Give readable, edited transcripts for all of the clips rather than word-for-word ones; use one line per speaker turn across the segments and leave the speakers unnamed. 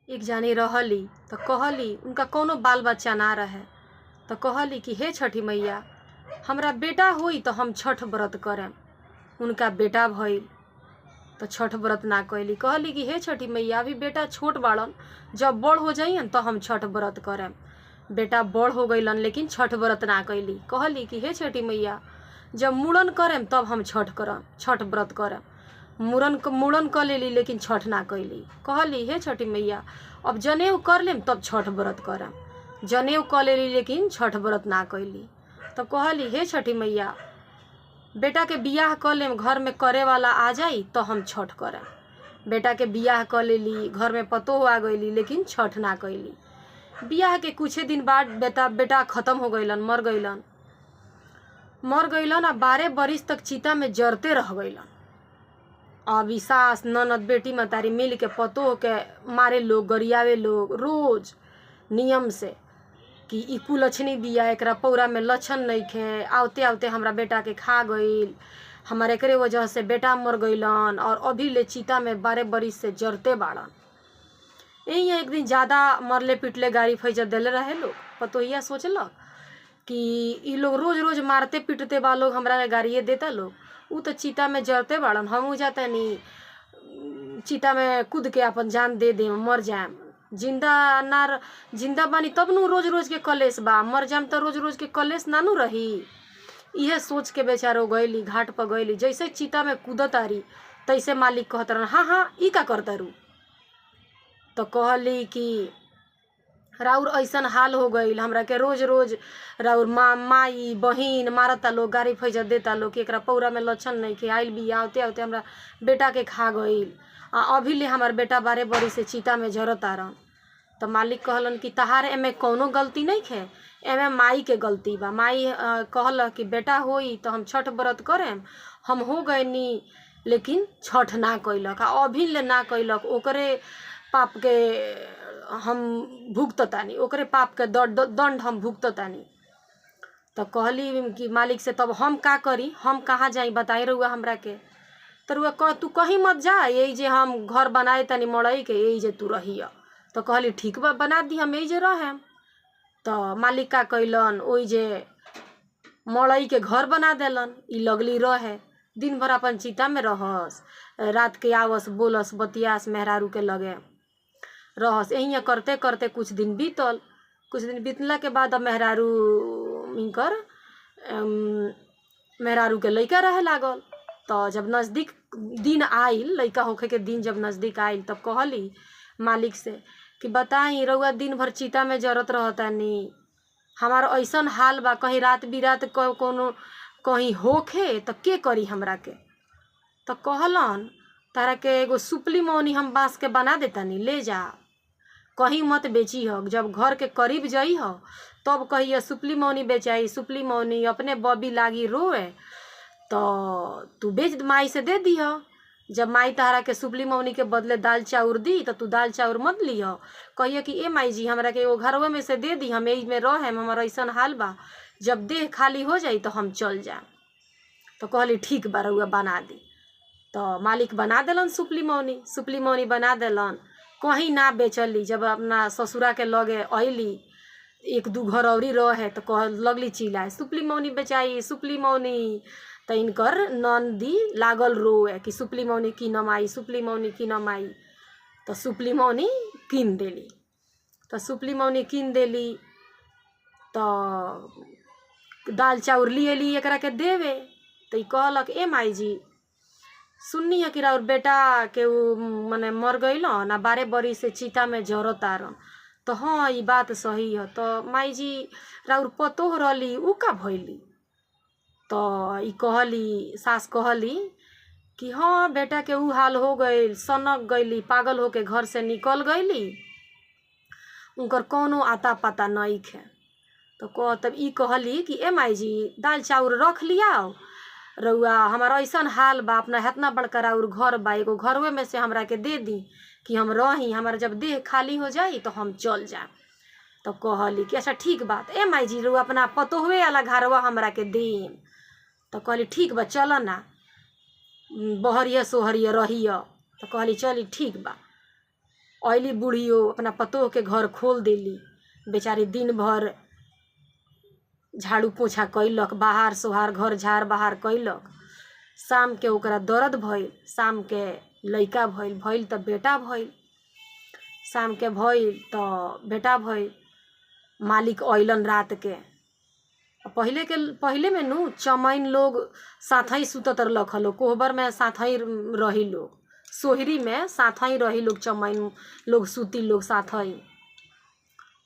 एक जानी रहली तो कहली उनका कोनो बाल बच्चा ना रहे तो कहली कि हे छठी मैया हमरा बेटा हुई तो हम छठ व्रत करें। उनका बेटा भइल तो छठ व्रत ना कैली। कहली कि हे छठी मैया अभी बेटा छोट बाड़न, जब बड़ हो जाइयन तो हम छठ व्रत करें। बेटा बड़ हो गईलन लेकिन छठ व्रत ना कैली। कहली कि हे छठी मैया जब मुड़न करें तब हम छठ व्रत करें। मुड़न कर लेली लेकिन छठ ना कैली। कहली हे छठी मैया अब जनेऊ कर लेम तब छठ व्रत करम। जनेऊ कर लेली लेकिन छठ व्रत ना कैली। तो कहली हे छठी मैया बेटा के बियाह कर लेम, घर में करे वाला आ जाई तो हम छठ करम। बेटा के बियाह कर लेली, घर में पतोह आ गईली लेकिन छठ ना कैली। बियाह के कुछ दिन बाद बेटा खत्म हो गईलन, मर गईलन आ 12 बरिस तक चिता में जरते रह गईलन। अभी सास ननद बेटी मतारी मिल के पतोह के मारे लोग, गरियावे लोग रोज नियम से कि ई कुलक्षणी बिया, एकरा पौरा में लक्षण नइखे, आवते आवते हमरा बेटा के खा गईल, हमारे एकरे वजह से बेटा मर गईलन और अभी ले चिता में 12 बरिस से जरते बाड़न। यही एक दिन ज़्यादा मरले पिटले गाड़ी फैजा देले रहे लोग। पतोहिया सोचलक कि ई लोग रोज रोज मारते पिटते बा लोग, हमरा के गाड़िए देता लोग, उ तो चिता में जरते बाड़न, हमहू जाते नहीं चिता में कूद के अपन जान दे दे, मर जाए। जिंदा बानी तब नु रोज रोज के कलेश बा, मर जाम तो रोज रोज के कलेश नानू रही। इहे सोच के बेचारो गईली, घाट पर गईली, जैसे चिता में कूदतारी तैसे मालिक कहत रहन हाँ हाँ ई का करतारू। तो कहली कि राउर ऐसन हाल हो गईल, हमरा के रोज रोज राउर माई बहिन मारता लोग, गाड़ी फैजा देता लोग कि एकरा पौरा में लक्षण नहीं के, आइल भी आवते आवते हमरा बेटा के खा गईल आ अभी ले हमार बेटा 12 बरिस से चिता में जरता रहन। तो मालिक कहलन कि तहार एमे कौनो गलती नहीं है, एमे माई के गलती बा। माई कहल कि बेटा होई तो हम छठ व्रत करें, हम हो गए नी लेकिन छठ ना कैलक आ अभी ले ना कैलक, ओकरे पाप के हम भुगततानी, ओकरे पाप के दंड हम भुगततानी। तो कहली कि मालिक से तब हम का करी, हम कहाँ जाई बताई रहुआ हमरा के। तो रुआ तू कहीं मत जा, यही जे हम घर बनाए तनी मड़ई के, यही जे तू रहिया। तो कहली ठीक बा बना दी, हम यही जे रहेम। तो मालिक का कैलन ओई जे मड़ई के घर बना देलन। ई लगली रहे, दिन भर अपन चिता में रहस, रात के आवस बोलस बतियास मेहरारू के लगे रहस। यही करते करते कुछ दिन बीतल। कुछ दिन बीतला के बाद अब मेहरारू के लइका रहे लागल। तो जब नज़दीक दिन आइल, लइका होखे के दिन जब नज़दीक आइल, तब कहली मालिक से कि बताई रउआ दिन भर चिता में जरत रहतानी, हमार ऐसन हाल बा, कहीं रात बिरात कोनो कहीं होखे तो के करी हमरा के। तो कहलन तारा के एगो सुपली मौनी हम बांस के बना देतानी, ले जा, कहीं मत बेची हो, जब घर के करीब जाई हो तब कहिए सुपली मौनी बेचाई। सुपली मौनी अपने बबी लागी रोए तो तू बेच माई से दे दी हो। जब माई तहरा के सुपली मौनी के बदले दाल चाउर दी तो तू दाल चाउर मत ली हो, कहिए कि ए माई जी हमरा के वो घरवे में से दे दी, हम यही में रहेम, हमारा ऐसन हाल बा, जब देह खाली हो जाई तो हम चल जाए। तो कहली ठीक बा रउआ बना दी। तो मालिक बना देलन सुपली मौनी बना देलन। कहीं ना बेचली, जब अपना ससुरा के लगे अली, 1-2 घर औरी रहे तो कह लगली चिल्लाए सुपली मौनी बेचाई, सुपली मौनी। तो इनकर नंदी लागल रोए कि सुपली मौनी की नमाई, सुपली मौनी की नमाई। तो सुपली मौनी कीन देली। तो सुपली मौनी कीन देली तो दाल चाउर लिएली एकरा के देवे। तो कहलक ए माई जी सुननी है कि राउर बेटा के मने मर गईल ना, 12 बरिस से चिता में जरतारन। तो हाँ ये बात सही है। तो माई जी राउर पतोह रहली उ का भइली। तो ई कहली सास कहली कि हाँ बेटा के उ हाल हो गईल, सनक गईली, पागल होके घर से निकल गईली, उनकर कोनो आता पता नहीं है। तो तब ई कहली कि ए माई जी दाल चाउर रख लिया रउआ, हमारा ऐसन हाल बा, अपना हेतना बड़का राउर घर बा, एगो घरवे में से हमरा के दे दी कि हम रही, हमारा जब देह खाली हो जाई तो हम चल जाए। तो कहली कि अच्छा ठीक बात ए माई जी रउआ अपना पतोहवे वाला घरवा हमरा के देम। तो कहली ठीक बा चल ना, बहरिया सोहरिया रहिया। तो कहली चली ठीक बा। अली बूढ़ियो अपना पतोह के घर खोल देली। बेचारी दिन भर झाड़ू पोछा कैलक, बाहर सोहार घर झाड़ बाहर कैलक। शाम के ओकरा दर्द भइल, शाम के लइका भइल त बेटा भइल, शाम के भइल त बेटा भइल। मालिक अइलन रात के। पहिले में नु चमैन लोग साथई सुतत रहलक हलो, कोहबर में साथई रही लोग, सोहरी में साथई रही लोग, चमैन लोग सुती लोग साथई।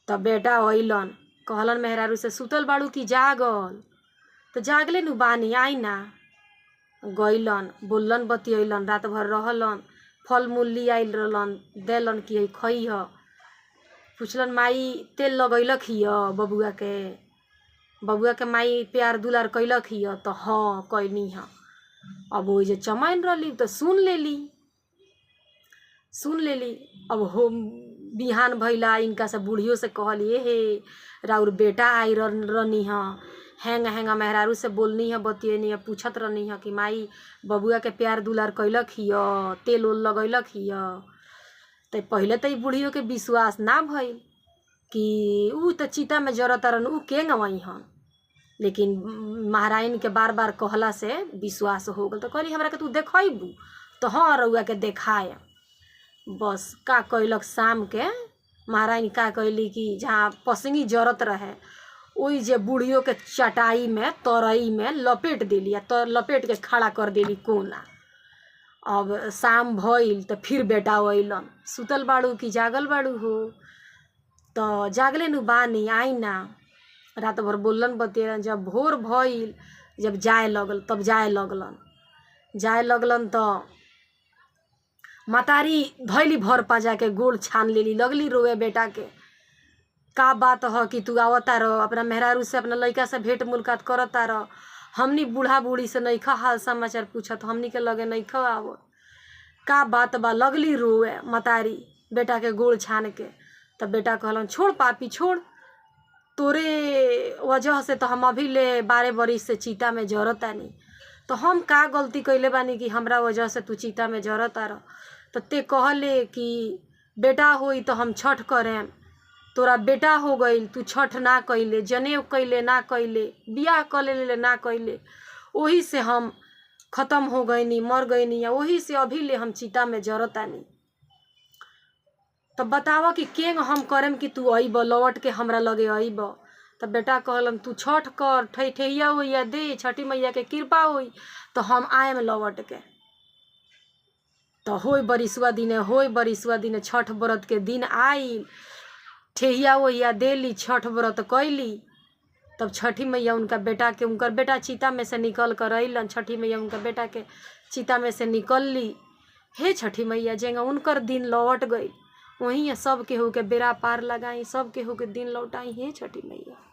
त बेटा अइलन, कहलन मेहरारू से सुतल बाड़ू की जागल? तो जागले नु बानी, आई ना। गइलन, बोलन बतियलन, रात भर रहलन, फल मूल ली आइल रहलन, देलन कि खइह। पूछलन माई तेल लगैलक हिय बबुआ के माई प्यार दुलार कैलक हिय? तो हाँ कैनी ह। अब वो जे चमैन रहली तो सुन लेली। अब हो बिहान भइला, इनका से बूढ़ियों से कहली हे राउर बेटा आई रहनी ह, हैंगा मेहरारू से बोलनी है, बतियनी है, पूछत रहनी है कि माई बबुआ के प्यार दुलार कैलक हिय, तेल ओल लगैलक हिय। तो पहले तो बूढ़ियों के विश्वास ना भइल कि ऊ तो चिता में जरत रहन, ऊ के गवाई हन। लेकिन महारानी के बार बार कहला से विश्वास हो गल। तो कहली हमरा के तू देखबू? तो हाँ रउआ के देखाए। बस का कैलक, शाम के महारानी का कैली कि जहाँ पसंगी जरत रहे ओई जे बूढ़ियों के चटाई में तरई में लपेट देली, तो लपेट के खड़ा कर देली कोना। अब शाम भइल तो फिर बेटा अइलन, सुतल बाड़ू कि जागल बाड़ू हो? तो जागले नु बानी, आई ना। रात भर बोलन बतियलन। जब भोर भइल, जब जाए लगलन तो मतारी धैली भर पाजा के गोड़ छान लेली, लगली रोए बेटा के। का बात ह कि तू आवता रह, अपना मेहरारू से अपना लइका से भेंट मुलाकात करता रह, हमनी बूढ़ा बूढ़ी से नइखा हाल समाचार पूछत, हमनी के लगे नइखा आवत, का बात बा? लगली रोए मतारी बेटा के गोड़ छान के। तब बेटा कहलन छोड़ पापी छोड़, तोरे वजह से तो हम अभी ले 12 बरिस से चीता में जरतानी। तो हम का गलती कैले बानी कि हमरा वजह से तू चीता में जरता रह? तो ते कहले कि बेटा होई तो हम छठ करें, तोरा बेटा हो गई, तू छठ ना कैले, जनेऊ कैले ना कैले, बियाह कर ले ना कैले, वही से हम खत्म हो गईनी, मर गईनी, या वही से अभी ले हम चीता में जरतानी। तब बतावा कि केंग हम करम कि तू अइब, लौट के हमरा लगे अइब? तब बेटा कहलन तू छठ कर, ठैठैया होइया दे, छठी मैया के कृपा होई तो हम आएम लौट के। तो होई बरिसवा दिने छठ व्रत के दिन आइल, ठेहिया वहिया देली, छठ व्रत कैली। तब छठी मैया उनकर बेटा चीता में से निकल कर अइलन। छठी मैया उनका बेटा के चीता में से निकलली। हे छठी मैया जेंगा उनकर दिन लौट गई, वहीं सब केहू के बेड़ा पार लगाई, सब केहू के दिन लौटाई। हे छठी मैया।